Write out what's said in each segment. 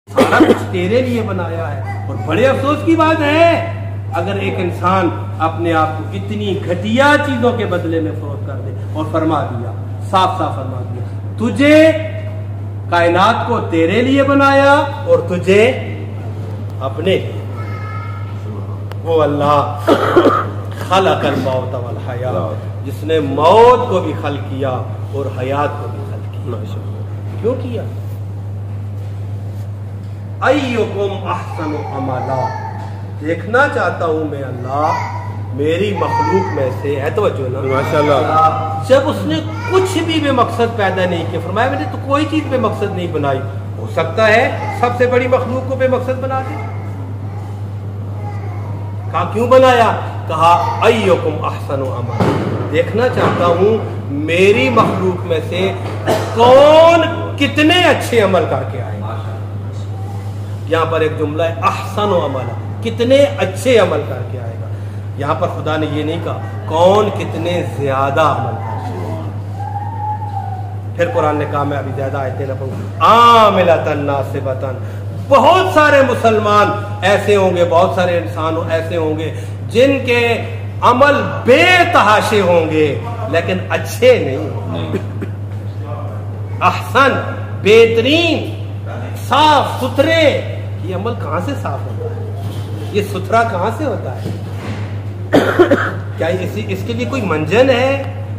सारा कुछ तेरे लिए बनाया है। और बड़े अफसोस की बात है अगर एक इंसान अपने आप को इतनी घटिया चीजों के बदले में फरोख्त कर दे। और फरमा दिया, साफ साफ फरमा दिया, तुझे कायनात को तेरे लिए बनाया और तुझे अपने लिए। वो अल्लाह खलकल मौत वल हया, जिसने मौत को भी खल किया और हयात को भी खल किया। क्यों किया? अय्युकुम अहसनु अमला, देखना चाहता हूं मैं अल्लाह मेरी मखलूक में से है। तवज्जो ना माशाअल्लाह। जब उसने कुछ भी बेमकसद पैदा नहीं किया, फरमाया मैंने तो कोई चीज बेमकसद नहीं बनाई। हो सकता है सबसे बड़ी मखलूक को बेमकसद बना दे। कहा क्यों बनाया? कहा अय्युकुम अहसनु अमला, देखना चाहता हूं मेरी मखलूक में से कौन कितने अच्छे अमल करके आए। यहां पर एक जुमला है अहसन अमला, कितने अच्छे अमल करके आएगा। यहां पर खुदा ने ये नहीं कहा कौन कितने ज्यादा अमल करके आएगा। फिर कुरान ने कहा, मैं अभी ज्यादा आयतें ना पढ़ूं, आमिलतन नासिबतन, बहुत सारे मुसलमान ऐसे होंगे, बहुत सारे इंसान ऐसे होंगे जिनके अमल बेतहाशे होंगे लेकिन अच्छे नहीं होंगे। अहसन, बेहतरीन, साफ सुथरे। ये अमल कहां से साफ होता है? ये सुथरा कहां से होता है? क्या इसके लिए कोई मंजन है?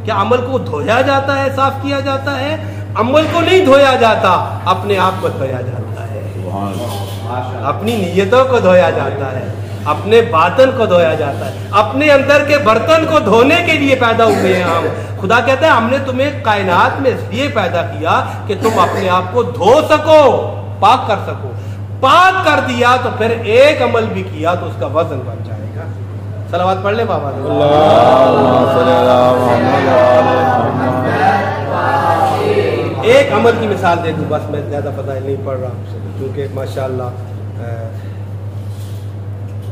क्या अमल को धोया जाता है, साफ किया जाता है? अमल को नहीं धोया जाता, अपने आप को धोया जाता है, अपनी नीयतों को धोया जाता है, अपने बातन को धोया जाता है, अपने अंदर के बर्तन को धोने के लिए पैदा हुए हैं हम। खुदा कहता है हमने तुम्हें कायनात में इसलिए पैदा किया कि तुम अपने आप को धो सको, पाक कर सको। पाक कर दिया तो फिर एक अमल भी किया तो उसका वजन बन जाएगा। सलावत पढ़ ले बाबा। एक अमल की मिसाल दे दूं बस, मैं ज्यादा पता नहीं पढ़ रहा क्योंकि माशाअल्लाह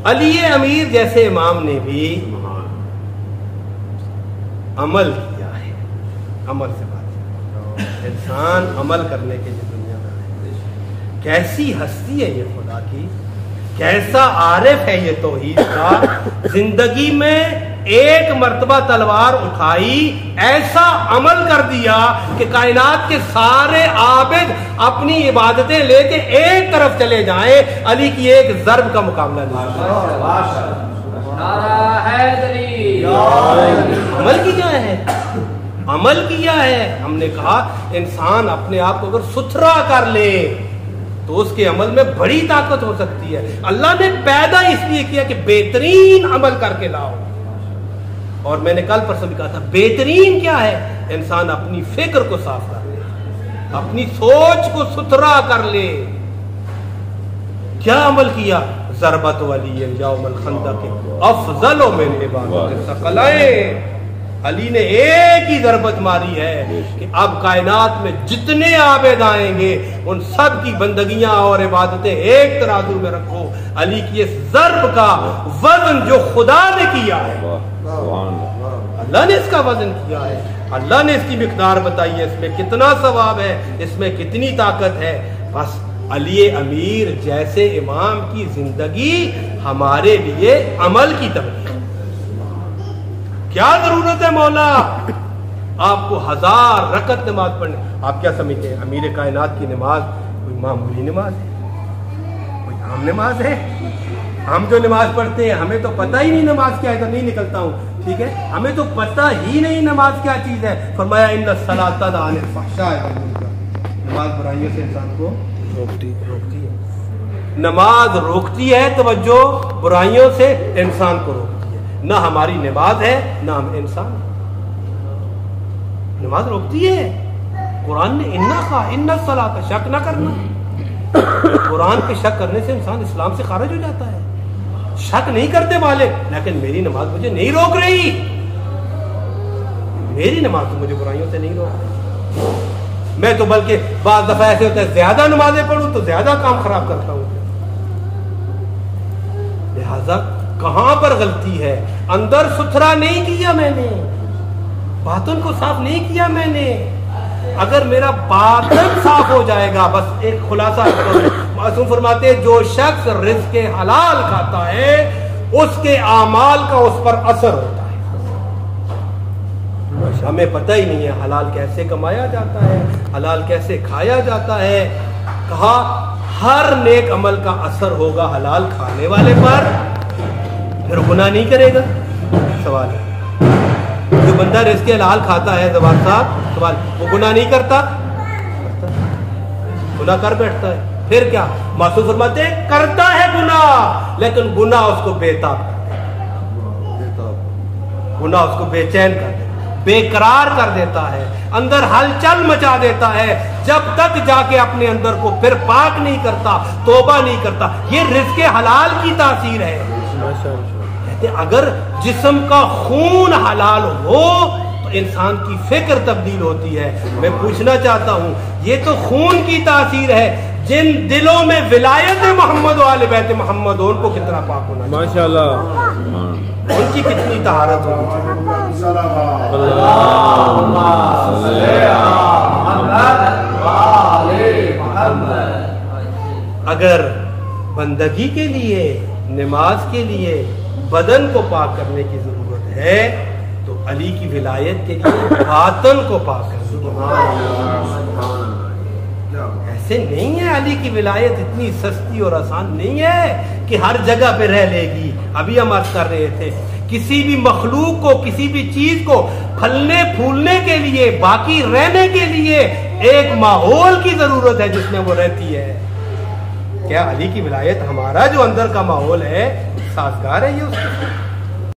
अली अमीर जैसे इमाम ने भी अमल किया है। अमल से बात, इंसान अमल करने के लिए दुनिया में आए। कैसी हस्ती है ये खुदा की, कैसा आरिफ है ये तौहीद का। जिंदगी में एक मर्तबा तलवार उठाई, ऐसा अमल कर दिया कि कायनात के सारे आबिद अपनी इबादतें लेके एक तरफ चले जाएं, अली की एक ज़र्ब का मुकाबला नहीं। अमल किया है, अमल किया है। हमने कहा इंसान अपने आप को अगर सुथरा कर ले तो उसके अमल में बड़ी ताकत हो सकती है। अल्लाह ने पैदा इसलिए किया कि बेहतरीन अमल करके लाओ। और मैंने कल परसों भी कहा था बेहतरीन क्या है? इंसान अपनी फिक्र को साफ कर ले, अपनी सोच को सुथरा कर ले। क्या अमल किया? ज़रबत वली यौमल खंदक अफज़ल मिन इबादत सकलाइन। अली ने एक ही ज़रबत मारी है कि अब कायनात में जितने आबिद आएंगे उन सब की बंदगियां और इबादतें एक तराजू में रखो। अली की इस ज़र्ब का वजन जो खुदा ने किया है, अल्लाह ने इसका वजन किया है, अल्लाह ने इसकी मिक़दार बताई है, इसमें कितना सवाब है, इसमें कितनी ताकत है। बस अली अमीर जैसे इमाम की जिंदगी हमारे लिए अमल की तबदील। क्या जरूरत है मौला आपको 1000 रकत नमाज पढ़ने? आप क्या समझते हैं अमीर कायनात की नमाज कोई मामूली नमाज है, कोई आम नमाज है? हम जो नमाज पढ़ते हैं हमें तो पता ही नहीं नमाज क्या है, तो नहीं निकलता हूँ, ठीक है, हमें तो पता ही नहीं नमाज क्या चीज है। फरमाया इन्ना सलात अनिल फहशाय वल मुनकर, नमाज बुराइयों से इंसान को रोकती है। नमाज रोकती है, तवज्जो, बुराइयों से इंसान को रोकती है। ना हमारी नमाज है ना हम इंसान, नमाज रोकती है। कुरान ने इन्ना सला का शक ना करना। कुरान पे शक करने से इंसान इस्लाम से खारिज हो जाता है। शक नहीं करते मालिक, लेकिन मेरी नमाज मुझे नहीं रोक रही, मेरी नमाज तो मुझे बुराइयों से नहीं रोक रही। मैं तो बल्कि बाज़ दफा ऐसे होता है ज्यादा नमाजें पढ़ूं तो ज्यादा काम खराब करता हूं। लिहाजा कहां पर गलती है? अंदर सुथरा नहीं किया मैंने, बातन को साफ नहीं किया मैंने। अगर मेरा बातन साफ हो जाएगा, बस एक खुलासा मासूम फरमाते हैं जो शख्स रिज़्क़ हलाल खाता है उसके आमाल का उस पर असर होता है। हमें पता ही नहीं है हलाल कैसे कमाया जाता है, हलाल कैसे खाया जाता है। कहा हर नेक अमल का असर होगा हलाल खाने वाले पर, फिर गुनाह नहीं करेगा। सवाल है जो बंदा रिज़्क़ हलाल खाता है जवाब साहब, सवाल वो गुनाह नहीं करता? गुनाह कर बैठता है, फिर क्या? मासूम फरमाते हैं करता है गुनाह, लेकिन गुनाह उसको बेताब कर देता, गुनाह उसको बेचैन कर देता, बेकरार कर देता है, अंदर हलचल मचा देता है, जब तक जाके अपने अंदर को फिर पाक नहीं करता, तौबा नहीं करता। ये रिज़्क़ हलाल की तासीर है। कहते अगर जिस्म का खून हलाल हो तो इंसान की फिक्र तब्दील होती है। मैं पूछना चाहता हूँ ये तो खून की तासीर है, जिन दिलों में विलायत मोहम्मद वाले बैत मोहम्मद हो उनको कितना पाक होना चाहिए, माशाअल्लाह, उनकी कितनी तहारत होनी चाहिए। अगर बंदगी के लिए, नमाज के लिए बदन को पाक करने की जरूरत है तो अली की विलायत के लिए बातन को पाक करने। ऐसे नहीं है, अली की विलायत इतनी सस्ती और आसान नहीं है कि हर जगह पे रह लेगी। अभी हम अर्ज कर रहे थे किसी भी मखलूक को, किसी भी चीज को फलने फूलने के लिए, बाकी रहने के लिए एक माहौल की जरूरत है जिसमें वो रहती है। क्या अली की विलायत हमारा जो अंदर का माहौल है साजगार है ये उसके?